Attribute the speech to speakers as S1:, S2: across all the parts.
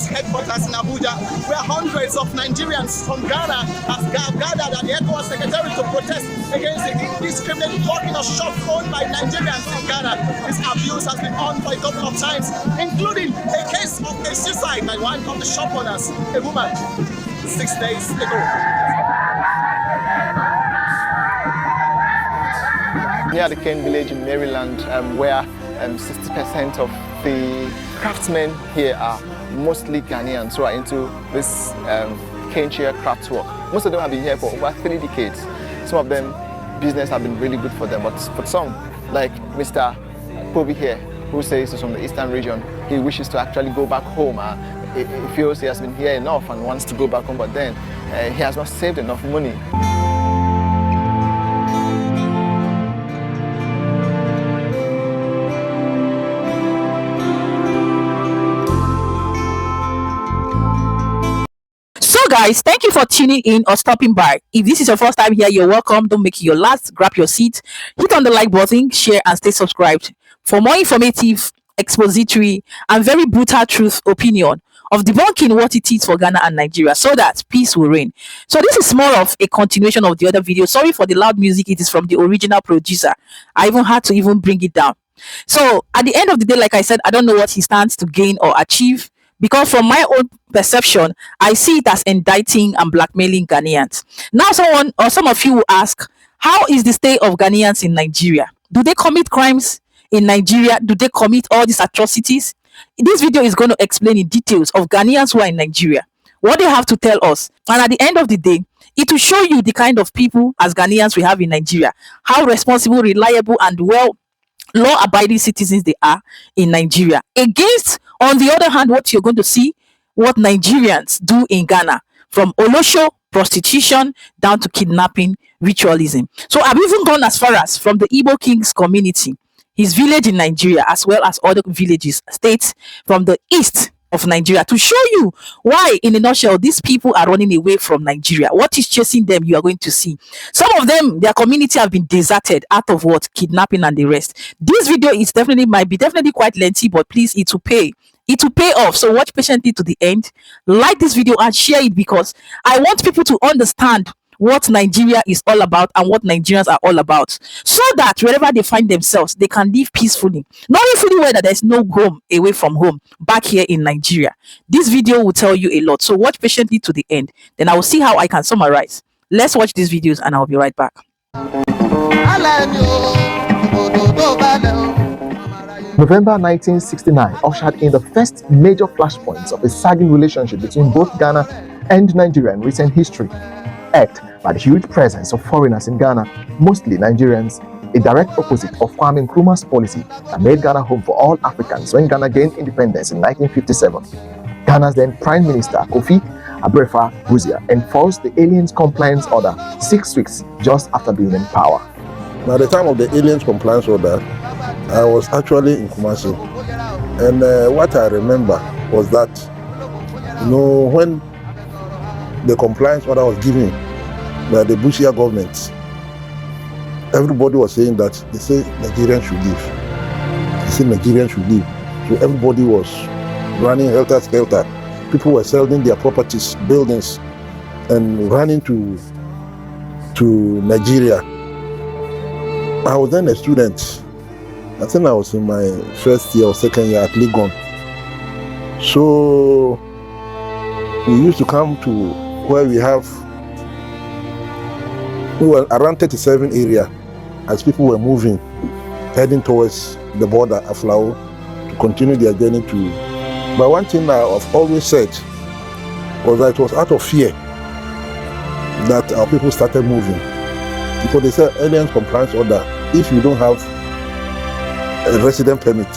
S1: IGBO'S headquarters in Abuja, where hundreds of Nigerians from Ghana have gathered at the Ecowas Secretariat to protest against the indiscriminate blocking of shops owned by Nigerians in Ghana. This abuse has been on for a couple of times, including a case of a suicide by one of the shop owners, a woman, 6 days ago.
S2: Near the Kane village in Maryland, where 60% of the craftsmen here are mostly Ghanaians who are into this cane chair craft work. Most of them have been here for over 3 decades. Some of them, business have been really good for them, but for some, like Mr. Kobe here, who says he's from the eastern region, he wishes to actually go back home. He feels he has been here enough and wants to go back home, but then he has not saved enough money.
S3: Guys, thank you for tuning in or stopping by. If this is your first time here, you're welcome. Don't make it your last. Grab your seat, hit on the like button, share, and stay subscribed for more informative, expository, and very brutal truth opinion of debunking what it is for Ghana and Nigeria, so that peace will reign. So this is more of a continuation of the other video. Sorry for the loud music. It is from the original producer. I even had to bring it down. So at the end of the day, like I said, I don't know what he stands to gain or achieve, because from my own perception, I see it as indicting and blackmailing Ghanaians. Now someone or some of you will ask, how is the state of Ghanaians in Nigeria? Do they commit crimes in Nigeria? Do they commit all these atrocities? This video is going to explain in details of Ghanaians who are in Nigeria, what they have to tell us. And at the end of the day, it will show you the kind of people as Ghanaians we have in Nigeria, how responsible, reliable, and well law-abiding citizens they are in Nigeria. Against, on the other hand, what you're going to see, what Nigerians do in Ghana, from olosho, prostitution, down to kidnapping, ritualism. So I've even gone as far as from the Igbo King's community, his village in Nigeria, as well as other villages, states from the east of Nigeria, to show you why, in a nutshell, these people are running away from Nigeria. What is chasing them, you are going to see. Some of them, their community have been deserted out of what? Kidnapping and the rest. This video is might be quite lengthy, but please, it will pay. It will pay off. So watch patiently to the end. Like this video and share it, because I want people to understand what Nigeria is all about and what Nigerians are all about, so that wherever they find themselves, they can live peacefully, knowing fully well that there's no home away from home back here in Nigeria. This video will tell you a lot, so watch patiently to the end. Then I will see how I can summarize. Let's watch these videos and I'll be right back.
S2: November 1969 ushered in the first major flashpoints of a sagging relationship between both Ghana and Nigeria in recent history, egged by the huge presence of foreigners in Ghana, mostly Nigerians, a direct opposite of Kwame Nkrumah's policy that made Ghana home for all Africans when Ghana gained independence in 1957. Ghana's then Prime Minister Kofi Abrefa-Buzia enforced the Aliens Compliance Order 6 weeks just after being in power.
S4: Now, at the time of the Aliens Compliance Order, I was actually in Kumasi, and what I remember was that, when the compliance order was given by the Bushia government, everybody was saying that they say Nigerians should leave. They say Nigerians should leave. So everybody was running helter-skelter. People were selling their properties, buildings, and running to Nigeria. I was then a student. I think I was in my first year or second year at Legon. So we used to come to where we were around 37 area as people were moving, heading towards the border, Aflao, to continue their journey to. But one thing I've always said was that it was out of fear that our people started moving. Because they said Aliens Compliance Order, if you don't have a resident permit,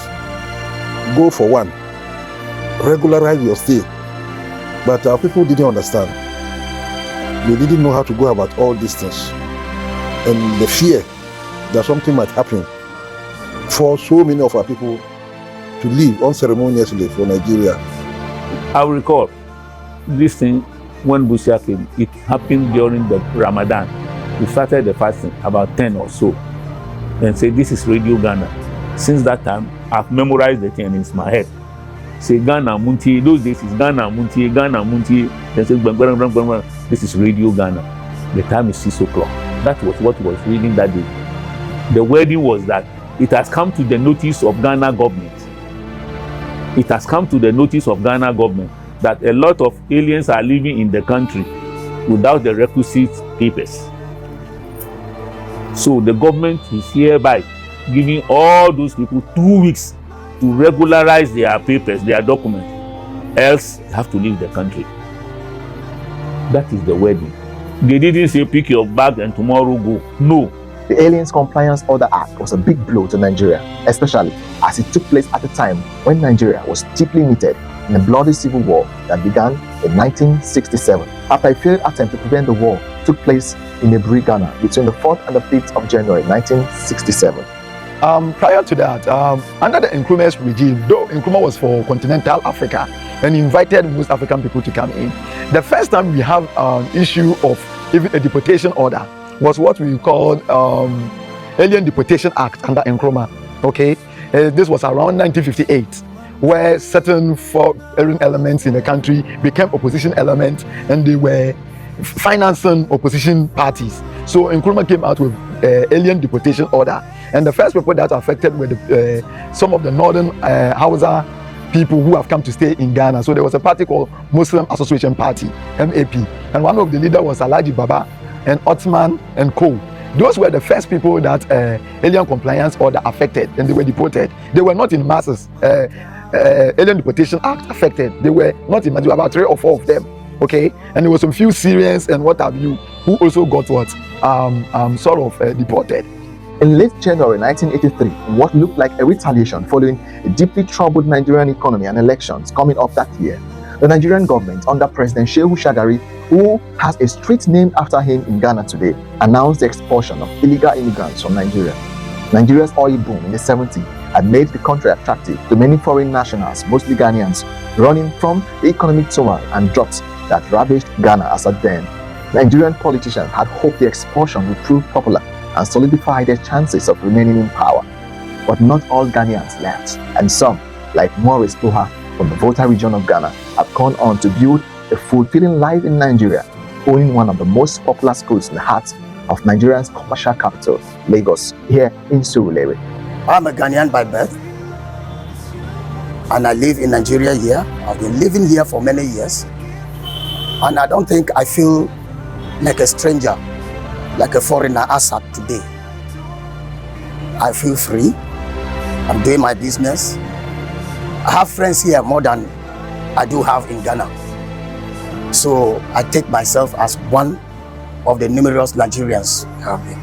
S4: go for one, regularize your stay. But our people didn't understand. They didn't know how to go about all these things. And the fear that something might happen for so many of our people to leave unceremoniously for Nigeria.
S5: I recall this thing when Bushia came. It happened during the Ramadan. We started the fasting, about 10 or so, and said, this is Radio Ghana. Since that time, I've memorized the thing in my head. say Ghana Munti. Those days is Ghana Munti, Ghana Munti. They say bang, bang, bang, bang, bang. This is Radio Ghana. The time is 6 o'clock. That was what was reading that day. The wording was that it has come to the notice of Ghana government. It has come to the notice of Ghana government that a lot of aliens are living in the country without the requisite papers. So the government is hereby giving all those people 2 weeks to regularize their papers, their documents, else they have to leave the country. That is the wording. They didn't say pick your bag and tomorrow go. No.
S2: The Aliens Compliance Order Act was a big blow to Nigeria, especially as it took place at a time when Nigeria was deeply knitted in a bloody civil war that began in 1967. After a failed attempt to prevent the war took place in Abuja, Ghana between the 4th and the 5th of January 1967.
S6: Prior to that, under the Nkrumah's regime, though Nkrumah was for continental Africa and invited most African people to come in, the first time we have an issue of even a deportation order was what we called Alien Deportation Act under Nkrumah. Okay, this was around 1958, where certain foreign elements in the country became opposition elements and they were financing opposition parties. So Nkrumah came out with Alien Deportation Order, and the first people that affected were some of the northern Hausa people who have come to stay in Ghana. So there was a party called Muslim Association Party, MAP, and one of the leaders was Alhaji Baba and Ottoman and Co. Those were the first people that Alien Compliance Order affected, and they were deported. They were not in masses. Alien Deportation Act affected. They were not in masses. There were about 3 or 4 of them. Okay, and there were some few Syrians and what have you who also got what deported.
S2: In late January 1983, what looked like a retaliation following a deeply troubled Nigerian economy and elections coming up that year, the Nigerian government under President Shehu Shagari, who has a street named after him in Ghana today, announced the expulsion of illegal immigrants from Nigeria. Nigeria's oil boom in the 70s had made the country attractive to many foreign nationals, mostly Ghanaians, running from the economic turmoil and drought that ravaged Ghana as at then. Nigerian politicians had hoped the expulsion would prove popular and solidify their chances of remaining in power. But not all Ghanaians left, and some, like Maurice Buha from the Volta region of Ghana, have gone on to build a fulfilling life in Nigeria, owning one of the most popular schools in the heart of Nigeria's commercial capital, Lagos, here in Surulere.
S7: I'm a Ghanaian by birth, and I live in Nigeria here. I've been living here for many years, and I don't think I feel like a stranger, like a foreigner as at today. I feel free. I'm doing my business. I have friends here more than I do have in Ghana. So I take myself as one of the numerous Nigerians have been.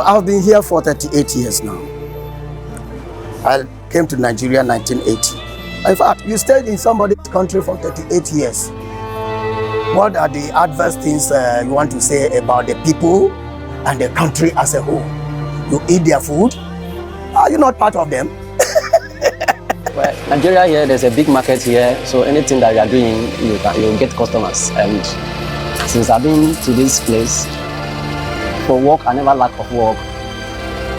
S7: I've been here for 38 years now. I came to Nigeria in 1980. In fact, you stayed in somebody's country for 38 years. What are the adverse things you want to say about the people and the country as a whole? You eat their food? Are you not part of them?
S8: Well, Nigeria here, there's a big market here, so anything that you are doing, you'll get customers. And since I've been to this place, for work, I never lack of work.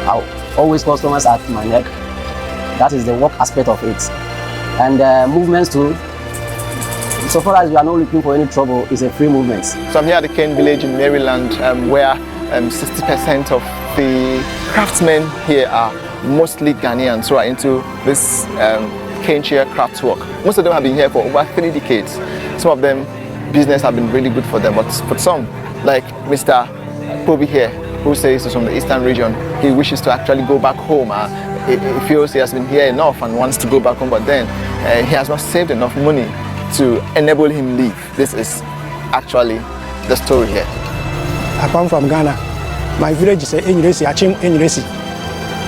S8: I always customers at my neck. That is the work aspect of it. And movements too. So far as you are not looking for any trouble, it's a free movement.
S2: So I'm here at the Cane Village in Maryland, where 60% of the craftsmen here are mostly Ghanaians who are into this cane chair craft work. Most of them have been here for over 3 decades. Some of them, business have been really good for them, but for some, like Mr. Kobe here, who says he's from the eastern region, he wishes to actually go back home. He feels he has been here enough and wants to go back home, but then he has not saved enough money to enable him leave. This is actually the story here.
S9: I come from Ghana. My village is Enyiresi, Achim Enyiresi.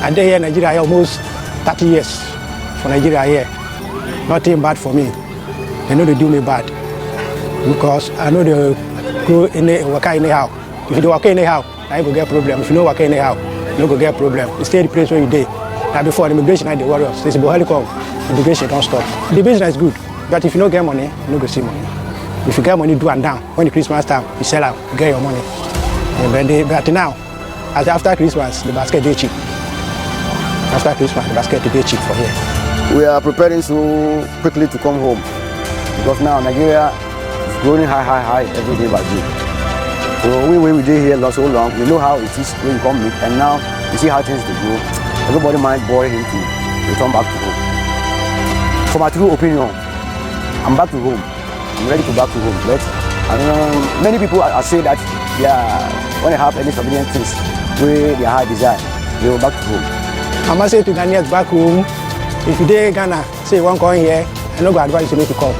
S9: I stay here in Nigeria almost 30 years for Nigeria here. Nothing bad for me. They know they do me bad. Because I know they go in the work anyhow. If you do work anyhow, I will get problem. If you don't work anyhow, you don't get problem. You stay the place where you did. Now before the immigration and the warriors, they say, but come, immigration don't stop. The business is good, but if you don't get money, you don't go see money. If you get money, do and down. When the Christmas time, you sell out, you get your money. But now, after Christmas, the basket is cheap. After Christmas, the basket is cheap for here.
S8: we are preparing so quickly to come home because now Nigeria is growing high every day by day. So we did here not so long. We know how it is when you come meet, and now you see how things they go. Everybody might boil him to return back to home. For my true opinion, I'm back to home. I'm ready to back to home. But many people are say that when they have any convenient things, where they have desire, they go back to home.
S9: I must say to Ghanaians back home, if you dey Ghana, say you want to come here, I no go advise you to come.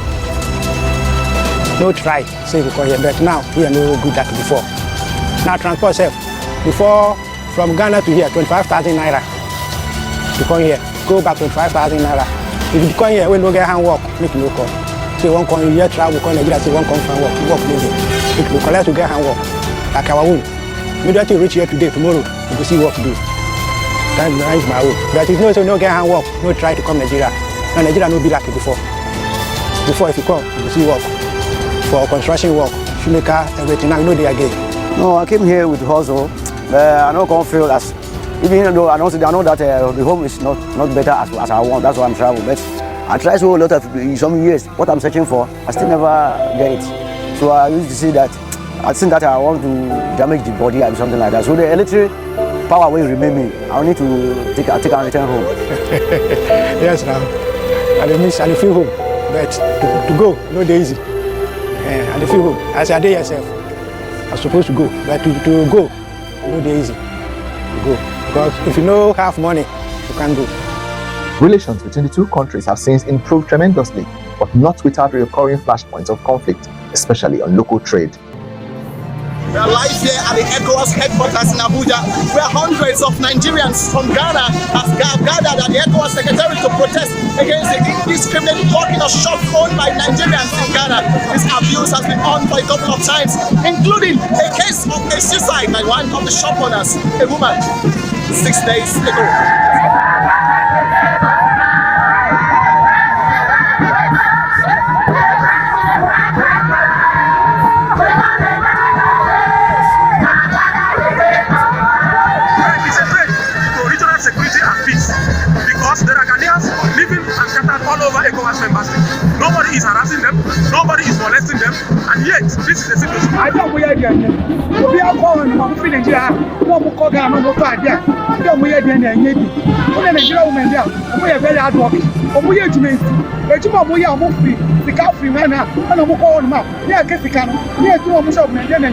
S9: No try, say you come here, but now we are no good that before. Now transport self, before from Ghana to here, 25,000 naira. To come here, go back 25,000 naira. If you come here, we no get hand work, make you no come. Say one come here travel, come Nigeria, say one come from work no dey. Make you collect to get hand work, like our own. Immediately reach here today, tomorrow, you go see work to do. That's my own. But if you know, so no get hand work, no try to come Nigeria. Now Nigeria no be like it before. Before if you come, you see work. For construction work, shoemaker, everything, now you know they again.
S8: No, I came here with hustle. I don't come feel as, even though I know that the home is not better as I want, that's why I'm traveling. But I tried so a lot of in some years, what I'm searching for, I still never get it. So I used to see that, I think that I want to damage the body or something like that. So the electric power will remain me. I need to take and return home.
S9: Yes, now. I feel home. But to go, no day easy. I feel home. As I did yourself, I'm supposed to go. But to go, no day easy. To go. Because if you know have money, you can't go.
S2: Relations between the two countries have since improved tremendously, but not without recurring flashpoints of conflict, especially on local trade.
S1: We are live here at the Ecowas headquarters in Abuja, where hundreds of Nigerians from Ghana have gathered at the Ecowas secretariat to protest against the indiscriminate blocking of shops owned by Nigerians in Ghana. This abuse has been on for a couple of times, including a case of a suicide by one of the shop owners, a woman, 6 days ago.
S10: There are Ghanaians living and scattered all over Ecowas member states. Nobody is harassing them, nobody is molesting them, and yet this is the situation. I don't know where they are. We are calling them from Nigeria. No more call Ghana, no more fight there. I don't know where they are. When Nigeria women there, we are very hard working. We are to me. We are free. The cow free man now. And I'm calling them out. We are getting Ghana. We are doing much of Nigeria.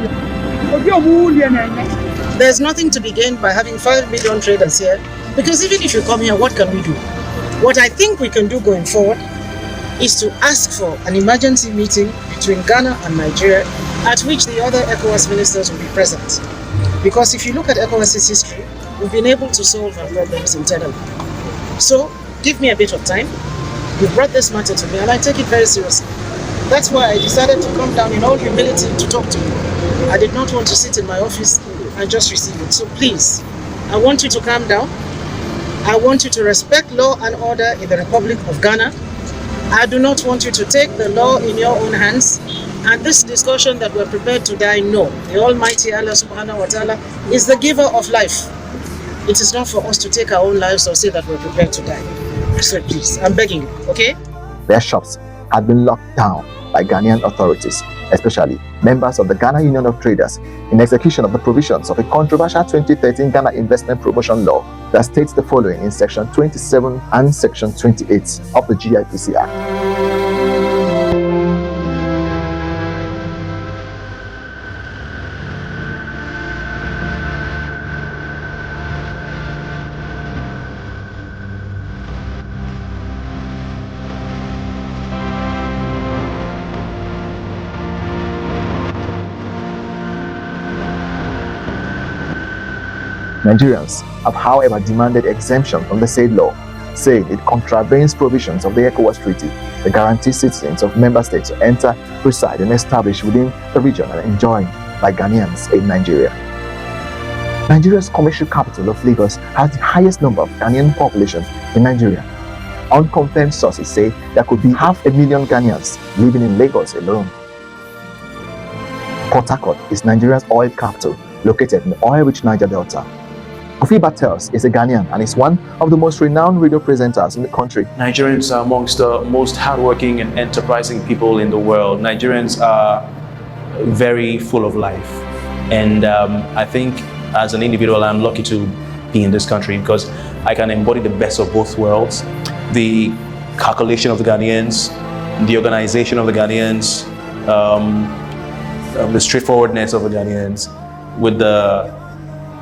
S11: There's nothing to be gained by having 5 million traders here. Because even if you come here, what can we do? What I think we can do going forward is to ask for an emergency meeting between Ghana and Nigeria at which the other ECOWAS ministers will be present. Because if you look at ECOWAS's history, we've been able to solve our problems internally. So give me a bit of time. You brought this matter to me and I take it very seriously. That's why I decided to come down in all humility to talk to you. I did not want to sit in my office and just receive it. So please, I want you to calm down. I want you to respect law and order in the Republic of Ghana. I do not want you to take the law in your own hands. And this discussion that we're prepared to die, no. The Almighty Allah subhanahu wa ta'ala is the giver of life. It is not for us to take our own lives or say that we're prepared to die. So please, I'm begging you, okay?
S2: Their shops had been locked down by Ghanaian authorities, especially members of the Ghana Union of Traders, in execution of the provisions of a controversial 2013 Ghana Investment Promotion Law that states the following in Section 27 and Section 28 of the GIPC Act. Nigerians have, however, demanded exemption from the said law, saying it contravenes provisions of the Ecowas Treaty that guarantees citizens of member states to enter, reside, and establish within the region and enjoyed by Ghanaians in Nigeria. Nigeria's commercial capital of Lagos has the highest number of Ghanaian population in Nigeria. Unconfirmed sources say there could be 500,000 Ghanaians living in Lagos alone. Port Harcourt is Nigeria's oil capital, located in the oil-rich Niger Delta. Kofi Battels is a Ghanaian and is one of the most renowned radio presenters in the country.
S12: Nigerians are amongst the most hardworking and enterprising people in the world. Nigerians are very full of life. And I think as an individual, I'm lucky to be in this country because I can embody the best of both worlds. The calculation of the Ghanaians, the organization of the Ghanaians, the straightforwardness of the Ghanaians, with the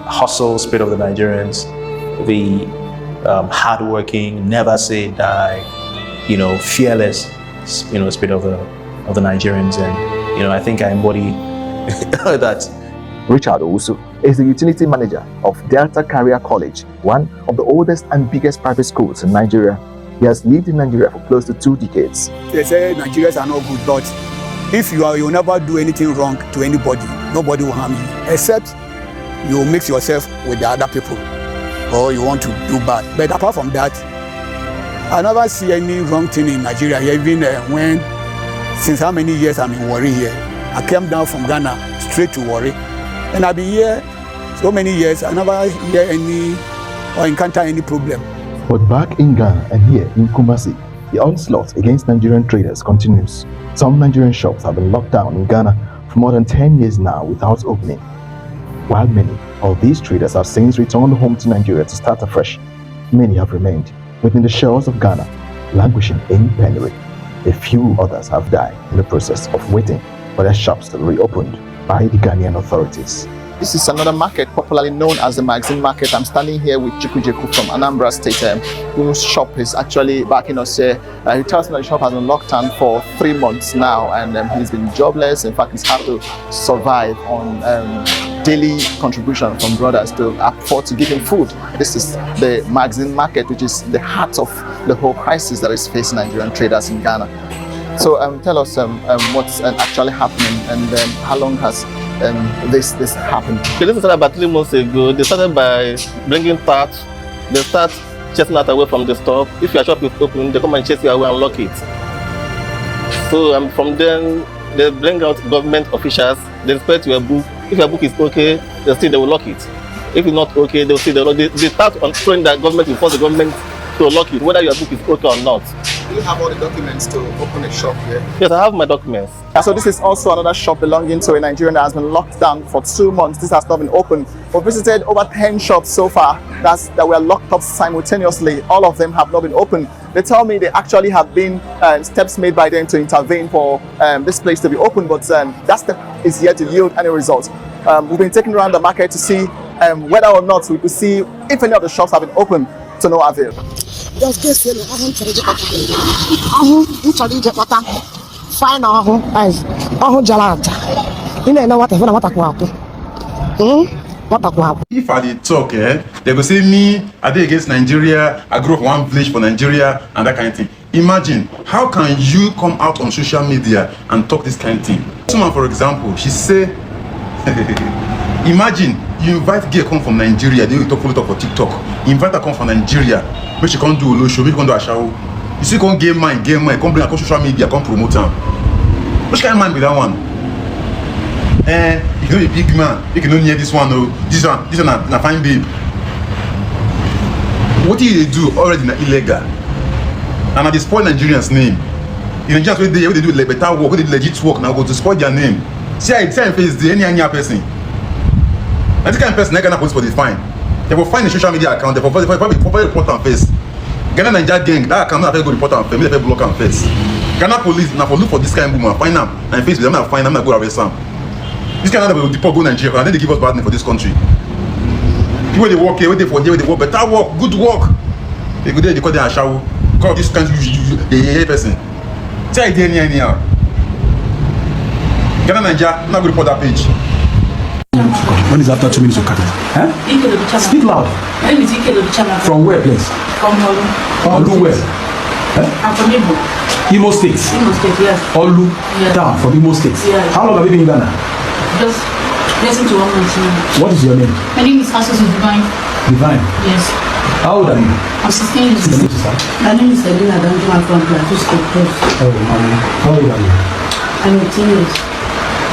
S12: hustle spirit of the Nigerians, the hardworking, never say die, fearless, spirit of the Nigerians, and I think I embody that.
S2: Richard Owusu is the utility manager of Delta Career College, one of the oldest and biggest private schools in Nigeria. He has lived in Nigeria for close to 2 decades.
S13: They say Nigerians are not good, but if you will never do anything wrong to anybody, nobody will harm you, except you mix yourself with the other people, or you want to do bad. But apart from that, I never see any wrong thing in Nigeria here, even since how many years I'm in Warri here. I came down from Ghana straight to Warri. And I've been here so many years, I never hear any or encounter any problem.
S2: But back in Ghana and here in Kumasi, the onslaught against Nigerian traders continues. Some Nigerian shops have been locked down in Ghana for more than 10 years now without opening. While many of these traders have since returned home to Nigeria to start afresh, many have remained within the shores of Ghana, languishing in penury. A few others have died in the process of waiting for their shops to be reopened by the Ghanaian authorities. This is another market popularly known as the Magazine Market. I'm standing here with Jeku from Anambra State, whose shop is actually backing us here. He tells me that the shop has been locked down for 3 months now, and he's been jobless. In fact, he's had to survive on daily contribution from brothers to afford to give him food. This is the Magazine Market, which is the heart of the whole crisis that is facing Nigerian traders in Ghana. So tell us what's actually happening, and how long has this happened?
S14: Okay, this started about 3 months ago. They started by bringing tarts. They start chasing that away from the store. If your shop is open, they come and chase you away and lock it. So from then, they bring out government officials. They inspect your book. If your book is okay, they will lock it. If it's not okay, they'll see they start on showing that government will force the government to lock it, whether your book is okay or not.
S2: Do you have all the documents to open a shop here?
S14: Yes, I have my documents.
S2: So this is also another shop belonging to a Nigerian that has been locked down for 2 months. This has not been open. We've visited over 10 shops so far that were locked up simultaneously. All of them have not been open. They tell me they actually have been steps made by them to intervene for this place to be open, but that step is yet to yield any results. We've been taking around the market to see whether or not we could see if any of the shops have been open, to no avail.
S15: If I did talk, they go say me, I did against Nigeria, I grew up one village for Nigeria and that kind of thing. Imagine, how can you come out on social media and talk this kind of thing? Someone, for example, she say, imagine you invite girl come from Nigeria, they will talk for TikTok. You invite her come from Nigeria, but she can't do a low show, she can't do a show. You see, can't game mine, come bring her on social media, come promote her. Which kind of man with that one? You can be a big man, you can only hear this one, this one na fine babe. What do you do already na illegal? And I spoil Nigerians' name. In Nigeria, where they do better work, where they do legit work, now go to spoil their name. See how face the any person. And this kind of person, Ghana police for the fine. They will find a social media account, they will probably report on face. Ghana Nigeria gang, that account not go report on face, they will block on face. Ghana police, now for look for this kind of woman, find them, and face with them, find them, go arrest them. This kind of will deport go Nigeria, and then they give us bad name for this country. People they work here, where they for here, where they work, better work, good work. They go there, they call them a shower. Call this country, the person. Say it anyhow. Ghana Nigeria, I'm not going to report that page.
S16: When is after 2 minutes you cut it? Huh? Speak loud. From where, please?
S17: From Olu.
S16: Olu where? Huh?
S17: I'm from Imo.
S16: Imo State?
S17: Imo State, yes.
S16: Olu?
S17: Yes.
S16: Down from Imo State?
S17: Yes.
S16: How long have you been in Ghana?
S17: Just less to 1 month now.
S16: What is your name?
S17: My name is Asos Divine.
S16: Divine?
S17: Yes.
S16: How old are you?
S17: I'm 16 years old. My name is Elena Danjo. I'm from Plateau State.
S16: Oh, mommy. How old are you?
S17: I'm 18 years.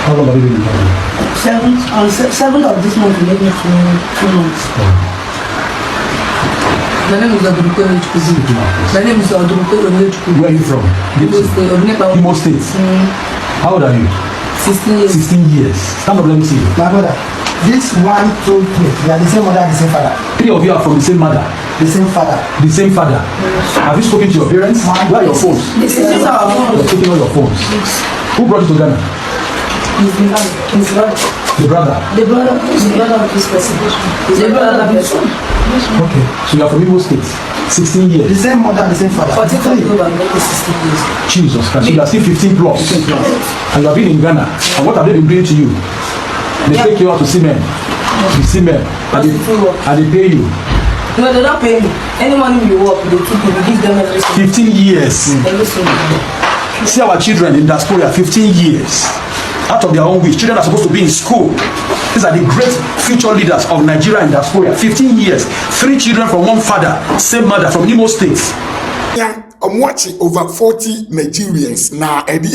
S16: How long have you been in Ghana?
S17: 7th of this month, maybe 2 months.
S16: Oh.
S17: My name is Abuja. My name is Abuja.
S16: Where are you from? Imo State. How old are you?
S17: 16 years.
S16: 16 years. Stand up, let me see.
S9: My brother, this 1, 2, 3, they are the same mother, the same father.
S16: 3 of you are from the same mother.
S9: The same father.
S16: The same father. Have you spoken to your parents? Where are your phones?
S17: This is our phone.
S16: You're taking all your phones. Who brought you to Ghana?
S17: His brother.
S16: The brother.
S17: The brother of this person. The brother of this one.
S16: Okay. So you are from Imo State. 16 years.
S9: The same mother, the same father.
S17: 14 October, make it 16 years.
S16: Jesus Christ. So you are still 15 plus. 15 plus. And you have been in Ghana. And what have they been doing to you? They take you out to see men. You see men. And they pay you.
S17: No, they don't pay me. Any money we work, they keep it. We give them everything.
S16: 15 years.
S17: Everything.
S16: See our children in diaspora, 15 years. Out of their own wish. Children are supposed to be in school. These are the great future leaders of Nigeria and diaspora. 15 years. 3 children from one father, same mother from Imo State.
S18: Yeah, I'm watching over 40 Nigerians na edi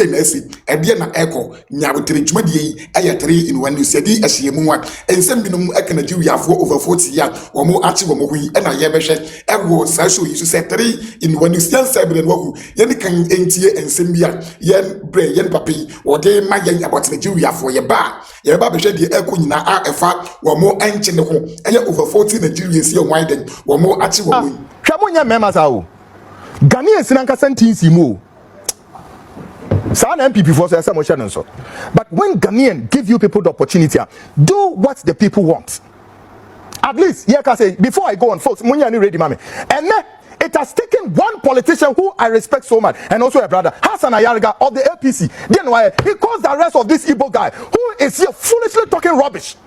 S18: na echo nyabutire dwumadie aye 3 in 1 news edi ahyemu wa ensem binum eka Nigeria for over 40 years omo achi wo mohui na ye behwe ewo sa show yi so say 3 in 1 news yan say bin wahu yen kan entie ensem bia yen bre yen papi ode ma yen about Nigeria for ye ba behwe de echo nyina a efa wo mo enche ne ho aye over 40 Nigerians ye wan den wo mo achi wo mohui
S19: hwamonya mema sa o Ghanaians nanka sentence mu. Some MPP for say mo share so. But when Ghanaian give you people the opportunity, do what the people want. At least, yeah, can say before I go on, folks, munya ni ready, mami. And it has taken one politician who I respect so much, and also a brother, Hassan Ayarga of the APC. Then why he calls the rest of this Igbo guy who is here foolishly talking rubbish.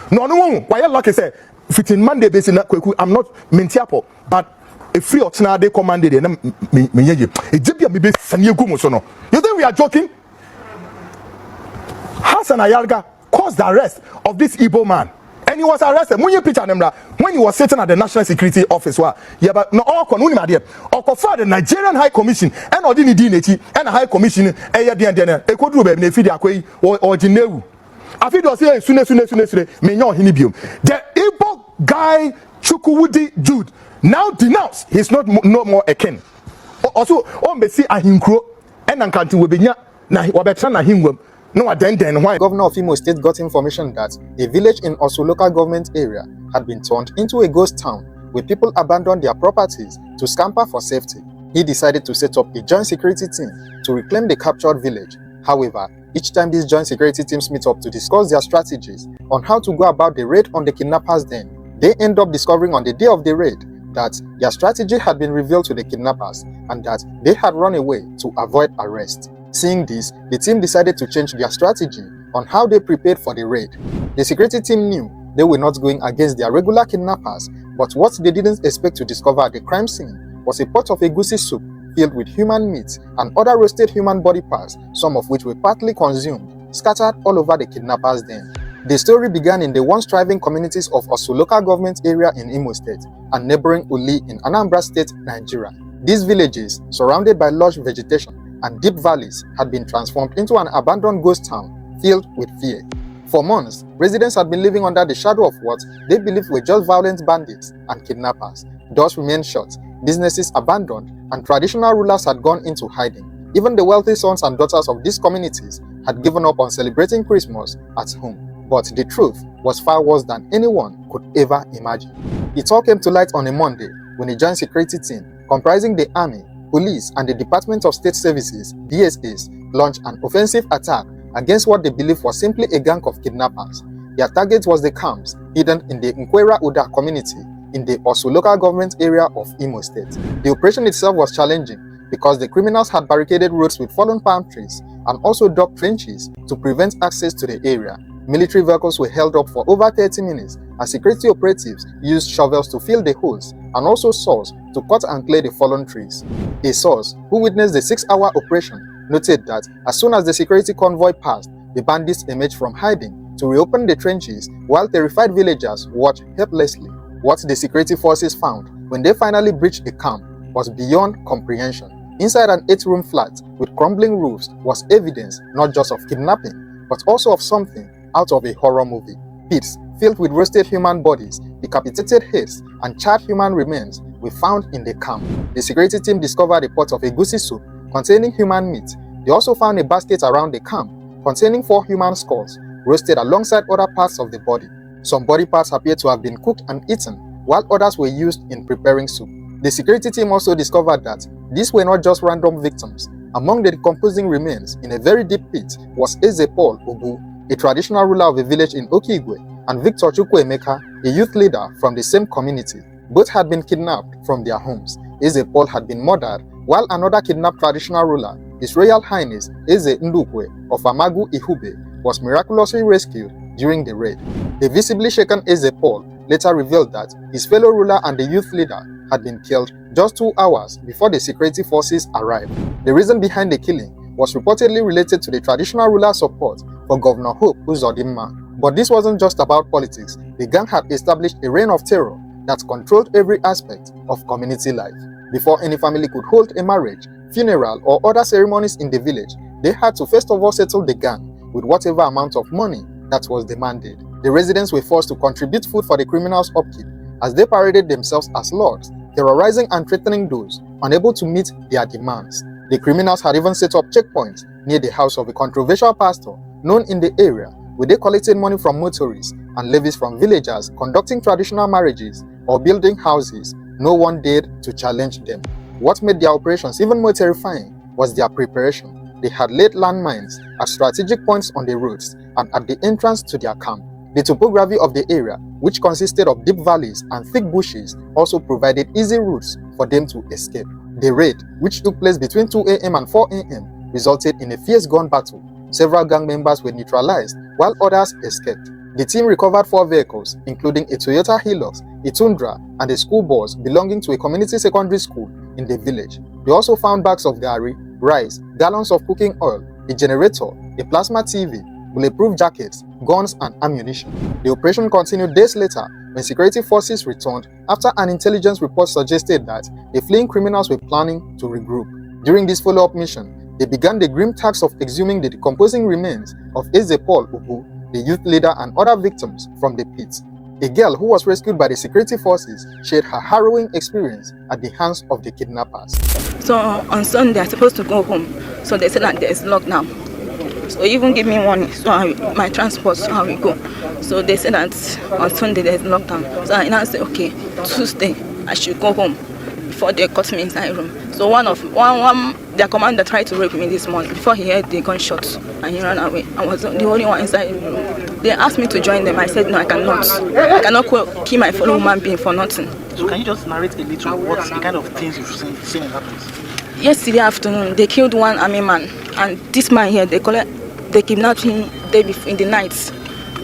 S19: No, why you lucky say, fitting Monday based in Kweku, I'm not Mentiapo, but a free or they commanded and you think we are joking? Hassan Ayarga caused the arrest of this Igbo man, and he was arrested when he was sitting at the National Security Office. Yeah, but no all the Nigerian High Commission and Odini and High Commission the Igbo guy Chukwudi Jude now denounce he's not no more a king. Also, see a hinkro and Ankanti will be na hingwem. No, then why?
S2: Governor of Imo State got information that a village in Osu local government area had been turned into a ghost town where people abandoned their properties to scamper for safety. He decided to set up a joint security team to reclaim the captured village. However, each time these joint security teams meet up to discuss their strategies on how to go about the raid on the kidnappers den, they end up discovering on the day of the raid that their strategy had been revealed to the kidnappers and that they had run away to avoid arrest. Seeing this, the team decided to change their strategy on how they prepared for the raid. The security team knew they were not going against their regular kidnappers, but what they didn't expect to discover at the crime scene was a pot of egusi soup filled with human meat and other roasted human body parts, some of which were partly consumed, scattered all over the kidnappers' den. The story began in the once thriving communities of Osu local government area in Imo State and neighboring Uli in Anambra State, Nigeria. These villages, surrounded by lush vegetation and deep valleys, had been transformed into an abandoned ghost town filled with fear. For months, residents had been living under the shadow of what they believed were just violent bandits and kidnappers. Doors remained shut, businesses abandoned, and traditional rulers had gone into hiding. Even the wealthy sons and daughters of these communities had given up on celebrating Christmas at home. But the truth was far worse than anyone could ever imagine. It all came to light on a Monday when a joint security team comprising the Army, Police, and the Department of State Services (DSS) launched an offensive attack against what they believed was simply a gang of kidnappers. Their target was the camps hidden in the Nkwera Uda community in the Osu local government area of Imo State. The operation itself was challenging because the criminals had barricaded roads with fallen palm trees and also dug trenches to prevent access to the area. Military vehicles were held up for over 30 minutes as security operatives used shovels to fill the holes and also saws to cut and clear the fallen trees. A source who witnessed the 6-hour operation noted that as soon as the security convoy passed, the bandits emerged from hiding to reopen the trenches while terrified villagers watched helplessly. What the security forces found when they finally breached the camp was beyond comprehension. Inside an 8-room flat with crumbling roofs was evidence not just of kidnapping, but also of something out of a horror movie. Pits filled with roasted human bodies, decapitated heads, and charred human remains were found in the camp. The security team discovered a pot of egusi soup containing human meat. They also found a basket around the camp containing 4 human skulls, roasted alongside other parts of the body. Some body parts appear to have been cooked and eaten, while others were used in preparing soup. The security team also discovered that these were not just random victims. Among the decomposing remains in a very deep pit was Eze Paul Obu, a traditional ruler of a village in Okigwe, and Victor Chukwuemeka, a youth leader from the same community. Both had been kidnapped from their homes. Eze Paul had been murdered, while another kidnapped traditional ruler, His Royal Highness Eze Ndukwe of Amagu Ihube, was miraculously rescued during the raid. The visibly shaken Eze Paul later revealed that his fellow ruler and the youth leader had been killed just 2 hours before the security forces arrived. The reason behind the killing was reportedly related to the traditional ruler's support for Governor Hope Uzodimma. But this wasn't just about politics. The gang had established a reign of terror that controlled every aspect of community life. Before any family could hold a marriage, funeral, or other ceremonies in the village, they had to first of all settle the gang with whatever amount of money that was demanded. The residents were forced to contribute food for the criminals' upkeep as they paraded themselves as lords, terrorizing and threatening those unable to meet their demands. The criminals had even set up checkpoints near the house of a controversial pastor known in the area, where they collected money from motorists and levies from villagers conducting traditional marriages or building houses. No one dared to challenge them. What made their operations even more terrifying was their preparation. They had laid landmines at strategic points on the roads and at the entrance to their camp. The topography of the area, which consisted of deep valleys and thick bushes, also provided easy routes for them to escape. The raid, which took place between 2 a.m. and 4 a.m., resulted in a fierce gun battle. Several gang members were neutralized, while others escaped. The team recovered 4 vehicles, including a Toyota Hilux, a Tundra, and a school bus belonging to a community secondary school in the village. They also found bags of gari, rice, gallons of cooking oil, a generator, a plasma TV, bulletproof jackets, guns, and ammunition. The operation continued days later when security forces returned after an intelligence report suggested that the fleeing criminals were planning to regroup. During this follow-up mission, they began the grim task of exhuming the decomposing remains of Eze Paul Obu, the youth leader, and other victims from the pit. A girl who was rescued by the security forces shared her harrowing experience at the hands of the kidnappers.
S20: So on Sunday, I'm supposed to go home. So they said that there's lockdown. So even give me money, so my transport, so I will go. So they said that on Sunday there's lockdown. So I now say, okay, Tuesday I should go home before they cut me inside room. So one their commander tried to rape me this morning before he heard the gunshots and he ran away. I was the only one inside the room. They asked me to join them. I said no, I cannot. I cannot kill my fellow human being for nothing.
S21: So can you just narrate a little what the kind of things you've seen in that place?
S20: Yesterday afternoon, they killed one army man, and this man here, they kidnapped him in the night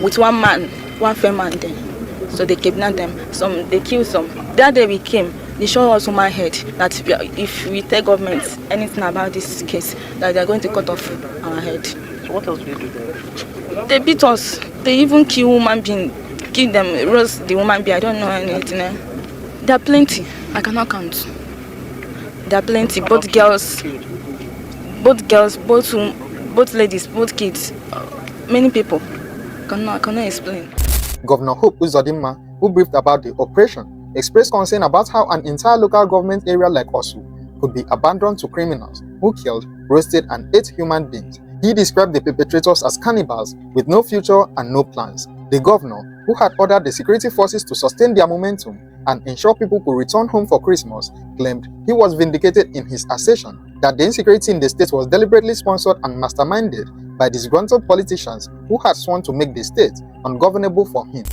S20: with one fair man there. So they kidnapped them. They killed some. That day we came, they showed us on my head that if we tell government anything about this case, that they're going to cut off our head.
S21: So what else did they do there?
S20: They beat us. They even kill woman being, kill them, roast the woman being. I don't know anything. There are plenty. I cannot count. There are plenty, both girls, both ladies, both kids, many people. I cannot explain.
S2: Governor Hope Uzodimma, who briefed about the operation, expressed concern about how an entire local government area like Osu could be abandoned to criminals who killed, roasted, and ate human beings. He described the perpetrators as cannibals with no future and no plans. The governor, who had ordered the security forces to sustain their momentum and ensure people could return home for Christmas, claimed he was vindicated in his assertion that the insecurity in the state was deliberately sponsored and masterminded by disgruntled politicians who had sworn to make the state ungovernable for him.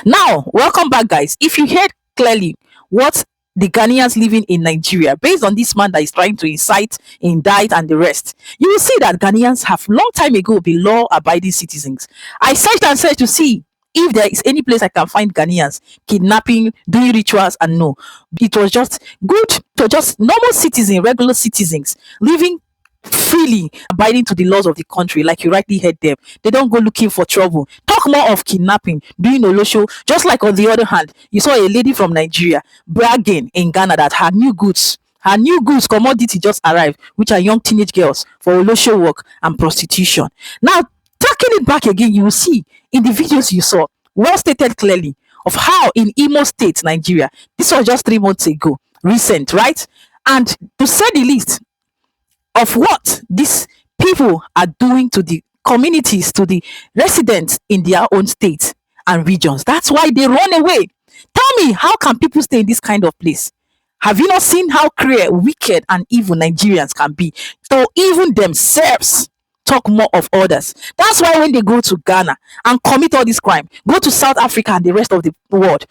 S3: Now, welcome back, guys. If you heard clearly what the Ghanaians living in Nigeria, based on this man that is trying to incite, indict, and the rest, you will see that Ghanaians have long time ago been law-abiding citizens. I searched and searched to see if there is any place I can find Ghanaians kidnapping, doing rituals, and no. It was just good to just normal citizens, regular citizens, living freely, abiding to the laws of the country, like you rightly heard them. They don't go looking for trouble. Talk more of kidnapping, doing olosho. Just like on the other hand, you saw a lady from Nigeria bragging in Ghana that her new goods, commodity just arrived, which are young teenage girls for olosho work and prostitution. Now, taking it back again, you will see in the videos you saw, well stated clearly, of how in Imo State, Nigeria, this was just 3 months ago, recent, right? And to say the least of what these people are doing to the communities, to the residents in their own states and regions. That's why they run away. Tell me, how can people stay in this kind of place? Have you not seen how cruel, wicked, and evil Nigerians can be? So even themselves talk more of others. That's why when they go to Ghana and commit all this crime, go to South Africa and the rest of the world,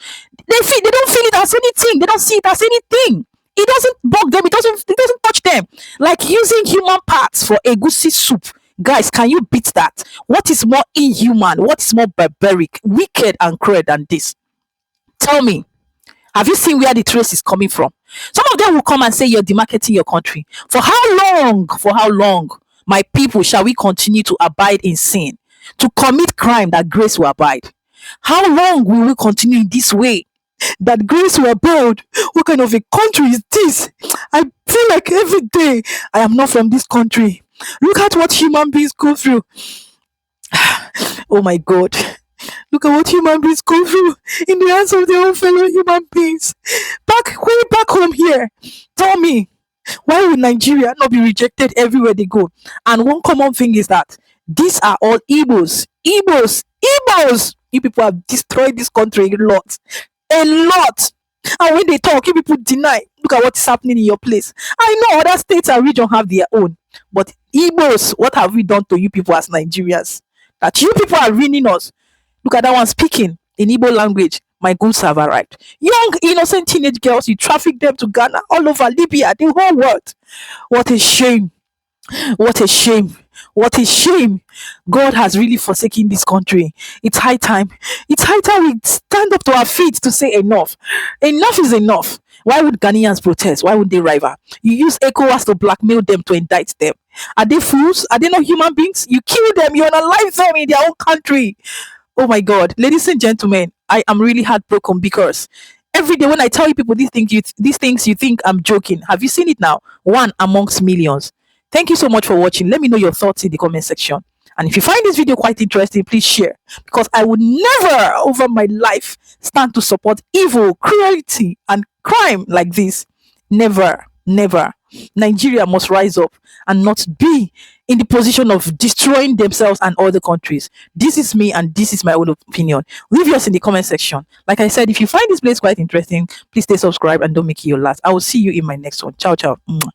S3: they don't feel it as anything. They don't see it as anything. It doesn't bug them. It doesn't touch them. Like using human parts for egusi soup. Guys, can you beat that? What is more inhuman? What is more barbaric, wicked, and cruel than this? Tell me. Have you seen where the trace is coming from? Some of them will come and say you're demarketing your country. For how long? For how long, my people, shall we continue to abide in sin, to commit crime that grace will abide? How long will we continue in this way that grace will abide? What kind of a country is this? I feel like every day I am not from this country. Look at what human beings go through. Oh my God. Look at what human beings go through in the hands of their own fellow human beings. Way back home here. Tell me, why would Nigeria not be rejected everywhere they go? And one common thing is that these are all Igbos. Igbos. You people have destroyed this country a lot. A lot. And when they talk, you people deny. Look at what is happening in your place. I know other states and regions have their own. But Igbos, what have we done to you people as Nigerians? That you people are ruining us. Look at that one speaking in Igbo language. My goods have arrived. Young, innocent teenage girls, you traffic them to Ghana, all over Libya, the whole world. What a shame. What a shame. What a shame. God has really forsaken this country. It's high time. It's high time we stand up to our feet to say enough. Enough is enough. Why would Ghanaians protest? Why would they rival? You use Ecowas to blackmail them, to indict them. Are they fools? Are they not human beings? You kill them. You unalive them in their own country. Oh my God, ladies and gentlemen, I am really heartbroken because every day when I tell you people these things you think I'm joking. Have you seen it now? One amongst millions. Thank you so much for watching. Let me know your thoughts in the comment section. And if you find this video quite interesting, please share, because I would never over my life stand to support evil, cruelty, and crime like this. Never, never. Nigeria must rise up and not be in the position of destroying themselves and other countries. This is me and this is my own opinion. Leave yours in the comment section. Like I said, if you find this place quite interesting, please stay subscribed and don't make it your last. I will see you in my next one. Ciao, ciao. Mwah.